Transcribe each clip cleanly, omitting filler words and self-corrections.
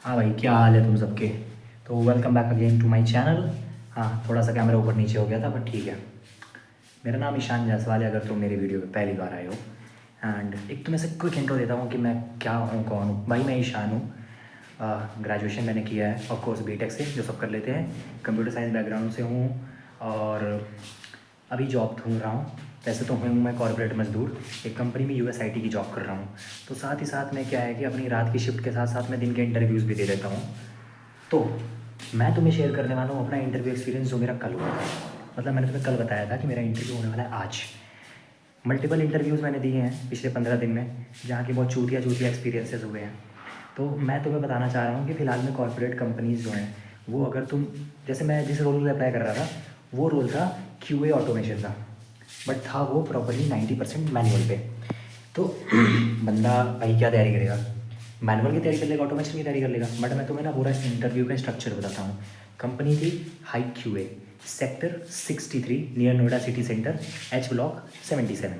हाँ भाई, क्या हाल है तुम सबके। तो welcome back again to my channel. हाँ, थोड़ा सा कैमरा ऊपर नीचे हो गया था बट ठीक है। मेरा नाम ईशान जायसवाल है, अगर तुम मेरे वीडियो पे पहली बार आए हो। एंड एक तो मैं से क्विक इंट्रो देता हूँ कि मैं क्या हूँ, कौन हूँ। भाई मैं ईशान हूँ। ग्रेजुएशन मैंने किया है ऑफकोर्स बीटेक से, जो सब कर लेते हैं। कंप्यूटर साइंस बैकग्राउंड से हूँ और अभी जॉब ढूंढ रहा हूँ। वैसे तो हूँ मैं कॉर्पोरेट मजदूर, एक कंपनी में यूएसआईटी की जॉब कर रहा हूँ। तो साथ ही साथ में क्या है कि अपनी रात की शिफ्ट के साथ साथ मैं दिन के इंटरव्यूज़ भी दे देता हूँ। तो मैं तुम्हें शेयर करने वाला हूँ अपना इंटरव्यू एक्सपीरियंस जो मेरा कल हुआ था। मतलब मैंने तुम्हें कल बताया था कि मेरा इंटरव्यू होने वाला है आज। मल्टीपल इंटरव्यूज़ मैंने दिए हैं पिछले 15 दिन में, जहाँ की बहुत चूतिया चूतिया एक्सपीरियंसेस हुए हैं। तो मैं तुम्हें बताना चाह रहा हूँ कि फ़िलहाल में कॉर्पोरेट कंपनीज़ जो हैं वो, अगर तुम, जैसे मैं जिस रोल में अप्लाई कर रहा था वो रोल था क्यूए ऑटोमेशन का, बट था वो प्रॉपरली 90% मैनुअल पे। तो बंदा भाई क्या तैयारी करेगा, मैनुअल की तैयारी कर लेगा, ऑटोमेशन की तैयारी कर लेगा। बट मैं तुम्हें ना पूरा इंटरव्यू का स्ट्रक्चर बताता हूँ। कंपनी थी high QA, sector 63 near Noida city centre, H block 77।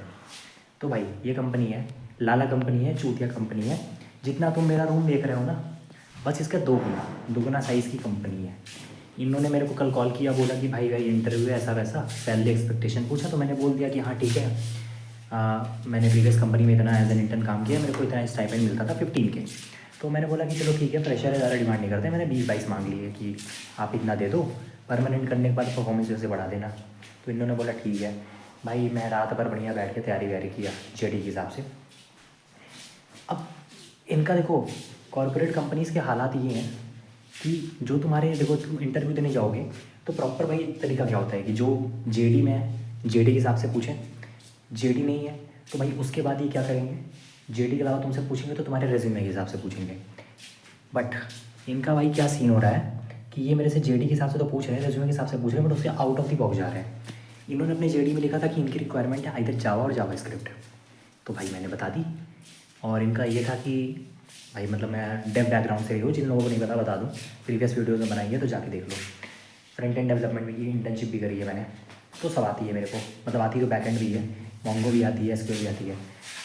तो भाई ये कंपनी है, लाला कंपनी है, चूतिया कंपनी है। जितना तुम मेरा रूम देख रहे हो ना, बस इसका दोगुना साइज़ की कंपनी है। इन्होंने मेरे को कल कॉल किया, बोला कि भाई भाई इंटरव्यू है ऐसा वैसा, सैलरी एक्सपेक्टेशन पूछा। तो मैंने बोल दिया कि हाँ ठीक है, मैंने प्रीवियस कंपनी में इतना एज एन इंटर्न काम किया, मेरे को इतना स्टाइपेंड मिलता था 15K। तो मैंने बोला कि चलो ठीक है, फ्रेशर है, ज़्यादा डिमांड नहीं करते। मैंने 20-22 मांग ली है कि आप इतना दे दो, परमानेंट करने के बाद परफॉर्मेंस जैसे बढ़ा देना। तो इन्होंने बोला ठीक है। भाई मैं रात भर बढ़िया बैठ के तैयारी वैयारी किया जेडी के हिसाब से। अब इनका देखो, कॉर्पोरेट कंपनीज़ के हालात ये हैं कि जो तुम्हारे, देखो तुम इंटरव्यू देने जाओगे तो प्रॉपर भाई तरीका क्या होता है कि जो जेडी में है जेडी के हिसाब से पूछें, जेडी नहीं है तो भाई उसके बाद ये क्या करेंगे, जेडी के अलावा तुमसे पूछेंगे तो तुम्हारे रेज्यूमे के हिसाब से पूछेंगे। बट इनका भाई क्या सीन हो रहा है कि ये मेरे से जेडी के हिसाब से तो पूछ रहे हैं, रेज्यूमे के हिसाब से पूछ रहे हैं, बट उससे आउट ऑफ द बॉक्स जा रहे हैं। इन्होंने अपने जेडी में लिखा था कि इनकी रिक्वायरमेंट है इधर जावा और जावा स्क्रिप्ट। तो भाई मैंने बता दी। और इनका ये था कि भाई मतलब मैं डेव बैकग्राउंड से ही हूँ, जिन लोगों को नहीं पता बता दूँ, प्रीवियस वीडियोज़ में बनाई है तो जाके देख लो। फ्रंट एंड डेवलपमेंट में की इंटर्नशिप भी करी है मैंने, तो सब आती है मेरे को। मतलब आती तो बैक एंड भी है, मोंगो भी आती है, एसक्यूएल भी आती है।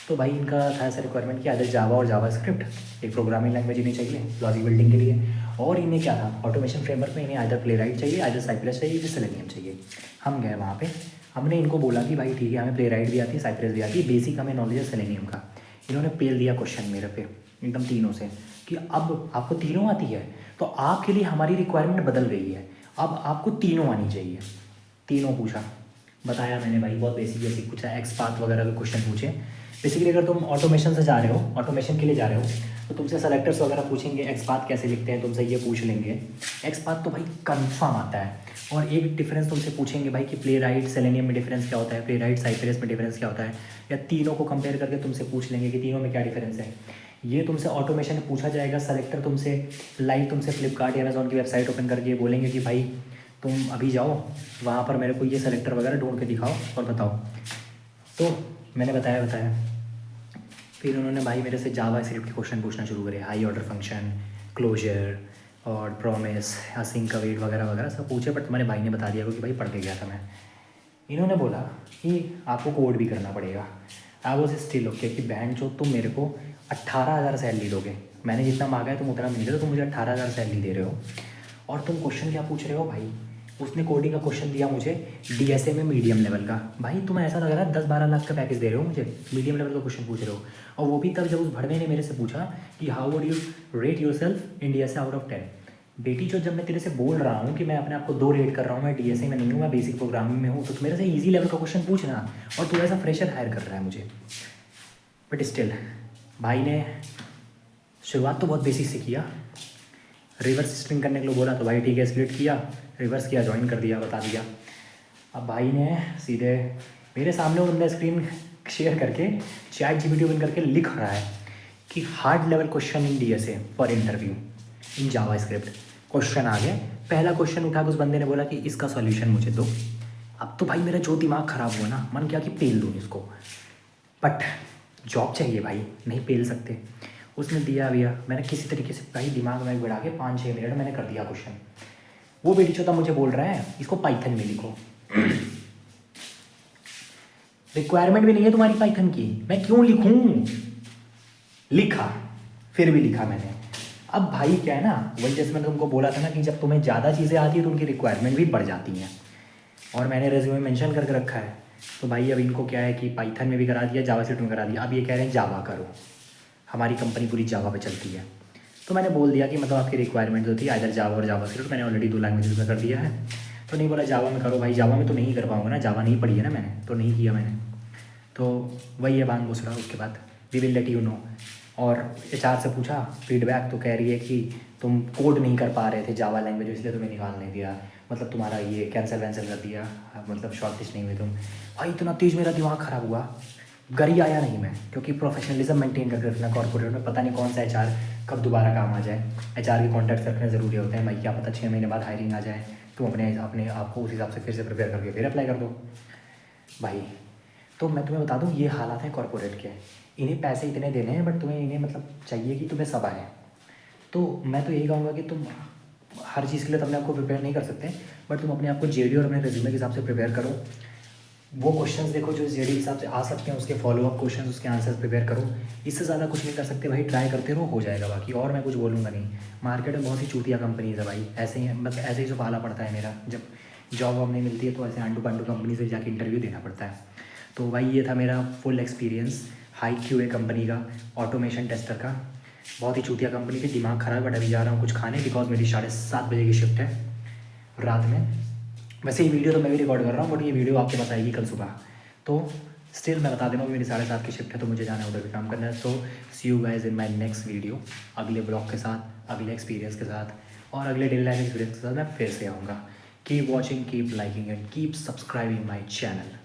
तो भाई इनका था ऐसा रिक्वायरमेंट कि आइदर जावा और जावा स्क्रिप्ट, एक प्रोग्रामिंग लैंग्वेज इन्हें चाहिए लॉजिक बिल्डिंग के लिए। और इन्हें क्या था, ऑटोमेशन फ्रेमवर्क में इन्हें आइदर प्लेराइट चाहिए, आइदर साइप्रस चाहिए, फिर सेलेनियम चाहिए। हम गए वहाँ पे, हमने इनको बोला कि भाई ठीक है, हमें प्लेराइट भी आती है, साइप्रस भी आती है, बेसिक हमें नॉलेज है सेलेनियम का। इन्होंने पेल दिया क्वेश्चन मेरे पे एकदम तीनों से कि अब आपको तीनों आती है तो आपके लिए हमारी रिक्वायरमेंट बदल गई है, अब आपको तीनों आनी चाहिए। तीनों पूछा, बताया मैंने भाई, बहुत बेसिक बेसिक पूछा, एक्सपाथ वगैरह के क्वेश्चन पूछे। बेसिकली अगर तुम ऑटोमेशन से जा रहे हो, ऑटोमेशन के लिए जा रहे हो, तो तुमसे सेलेक्टर्स वगैरह पूछेंगे, एक्सपाथ कैसे लिखते हैं तुमसे ये पूछ लेंगे। एक्सपाथ तो भाई कंफर्म आता है। और एक डिफरेंस तुमसे पूछेंगे भाई कि प्ले राइट सेलेनियम में डिफरेंस क्या होता है, प्ले राइट साइप्रस में डिफरेंस क्या होता है, या तीनों को कंपेयर करके तुमसे पूछ लेंगे कि तीनों में क्या डिफरेंस है। ये तुमसे ऑटोमेशन में पूछा जाएगा। सेलेक्टर तुमसे लाइव तुमसे फ्लिपकार्ट या अमेज़ॉन की वेबसाइट ओपन करके बोलेंगे कि भाई तुम अभी जाओ वहाँ पर मेरे को ये सेलेक्टर वगैरह ढूंढ के दिखाओ और बताओ। तो मैंने बताया। फिर उन्होंने भाई मेरे से जावा स्क्रिप्ट के क्वेश्चन पूछना शुरू करे, हाई ऑर्डर फंक्शन, क्लोजर और प्रॉमिस, असिंक अवेट वगैरह वगैरह सब पूछे। बट तुम्हारे भाई ने बता दिया क्योंकि भाई पढ़ के गया था मैं। इन्होंने बोला कि आपको कोड भी करना पड़ेगा। आई वॉज स्टिल ओके कि बहन जो तुम मेरे को 18,000 सैलरी दोगे, मैंने जितना मांगा है तुम उतना नहीं दे रहे, तुम मुझे 18,000 सैलरी दे रहे हो और तुम क्वेश्चन क्या पूछ रहे हो भाई। उसने कोडिंग का क्वेश्चन दिया मुझे डीएसए में मीडियम लेवल का। भाई तुम्हें ऐसा लग रहा है 10-12 लाख का पैकेज दे रहे हो मुझे, मीडियम लेवल का क्वेश्चन पूछ रहे हो। और वो भी तब जब उस भड़वे ने मेरे से पूछा कि how would you rate your self in DSA out of 10। बेटी जो, जब मैं तेरे से बोल रहा हूँ कि मैं अपने आप को 2 रेट कर रहा हूँ, मैं डीएसए में नहीं हूँ, मैं बेसिक प्रोग्रामिंग में हूँ, तो मेरे से ईजी लेवल का क्वेश्चन पूछना, और तू ऐसा फ्रेशर हायर कर रहा है मुझे। बट स्टिल भाई ने शुरुआत तो बहुत बेसिक से किया। रिवर्स स्ट्रिंग करने के लिए बोला तो भाई ठीक है, स्प्लिट किया, रिवर्स किया, ज्वाइन कर दिया, बता दिया। अब भाई ने सीधे मेरे सामने उन्होंने स्क्रीन शेयर करके चैट जीपीटी ओपन करके लिख रहा है कि hard level question in DSA for interview in JavaScript. Question आ गए, पहला क्वेश्चन उठा के उस बंदे ने बोला कि इसका सॉल्यूशन मुझे दो। अब तो भाई मेरा जो दिमाग ख़राब हुआ ना, मन किया कि पेल दूँ इसको, बट जॉब चाहिए भाई, नहीं पेल सकते। उसने दिया भैया, मैंने किसी तरीके से भाई दिमाग में बढ़ा के 5-6 मिनट मैंने कर दिया क्वेश्चन। वो बेटी चौथा मुझे बोल रहा है इसको पाइथन में लिखो। रिक्वायरमेंट भी नहीं है तुम्हारी पाइथन की, मैं क्यों लिखूं। लिखा, फिर भी लिखा मैंने। अब भाई क्या है ना, वही जैसे मैंने तुमको बोला था ना कि जब तुम्हें ज़्यादा चीज़ें आती है तो उनकी रिक्वायरमेंट भी बढ़ जाती हैं, और मैंने रेज्यूमे मेंशन करके रखा है। तो भाई अब इनको क्या है कि पाइथन में भी करा दिया, जावास्क्रिप्ट में करा दिया, अब ये कह रहे हैं जावा करो, हमारी कंपनी पूरी जावा पे चलती है। तो मैंने बोल दिया कि मतलब आपकी रिक्वायरमेंट जो थी इधर जावा और जावास्क्रिप्ट, मैंने ऑलरेडी 2 लैंग्वेजेस में कर दिया है। तो नहीं बोला जावा में करो, भाई जावा में तो नहीं कर पाऊंगा ना, जावा नहीं पढ़ी है ना मैंने, तो नहीं किया मैंने। तो वही है बांग घुसड़ा। उसके बाद we will let you know. और एचआर से पूछा फीडबैक, तो कह रही है कि तुम कोड नहीं कर पा रहे थे जावा लैंग्वेज, इसलिए तुम्हें निकाल नहीं दिया, मतलब तुम्हारा ये कैंसिल वैंसिल कर दिया, मतलब शॉर्ट लिस्ट नहीं हुई तुम। भाई इतना तेज़ मेरा दिमाग ख़राब हुआ, घर ही आया नहीं मैं, क्योंकि प्रोफेशनलिज्म मेंटेन करके रखना कॉर्पोरेट में, पता नहीं कौन सा एचआर कब दोबारा काम आ जाए। एचआर के कॉन्टैक्ट रखने ज़रूरी होते हैं भाई, क्या पता 6 महीने बाद हायरिंग आ जाए, तुम अपने अपने आप को उस हिसाब से फिर से प्रिपेयर करके फिर अप्लाई कर दो भाई। तो मैं तुम्हें बता दूँ ये हालात हैं कॉर्पोरेट के, इन्हें पैसे इतने देने हैं बट तुम्हें इन्हें मतलब चाहिए कि तुम्हें सब आए। तो मैं तो यही कहूँगा कि तुम हर चीज़ के लिए तो अपने आप को प्रिपेयर नहीं कर सकते, बट तुम अपने आप को जेडी और अपने रिज्यूमे के हिसाब से प्रिपेयर करो। वो क्वेश्चंस देखो जो जेडी के हिसाब से आ सकते हैं, उसके फॉलोअप क्वेश्चंस, उसके आंसर्स प्रिपेयर करो। इससे ज़्यादा कुछ नहीं कर सकते भाई, ट्राई करते रहो, हो जाएगा बाकी। और मैं कुछ बोलूँगा नहीं, मार्केट में बहुत ही चूतिया कंपनीज है भाई, ऐसे ही बस ऐसे ही जो पाला पड़ता है मेरा, जब जॉब वॉब नहीं मिलती है तो ऐसे आंडू पांडू कंपनी से जाके इंटरव्यू देना पड़ता है। तो भाई ये था मेरा full experience high QA company का, ऑटोमेशन टेस्टर का। बहुत ही चूतिया कंपनी थी, दिमाग ख़राब, बट अभी जा रहा हूँ कुछ खाने, बिकॉज मेरी 7:30 बजे की शिफ्ट है रात में। वैसे ये वीडियो तो मैं भी रिकॉर्ड कर रहा हूँ, बट ये वीडियो आपके पास आएगी कल सुबह। तो स्टिल मैं बता देना मेरी 7:30 की शिफ्ट है, तो मुझे जाना है, उधर भी काम करना है। So see you guys in my next video, अगले ब्लॉग के साथ, अगले एक्सपीरियंस के साथ, और अगले डेली लाइफ एक्सपीरियंस के साथ मैं फिर से आऊँगा। Keep watching, keep liking and keep subscribing my channel.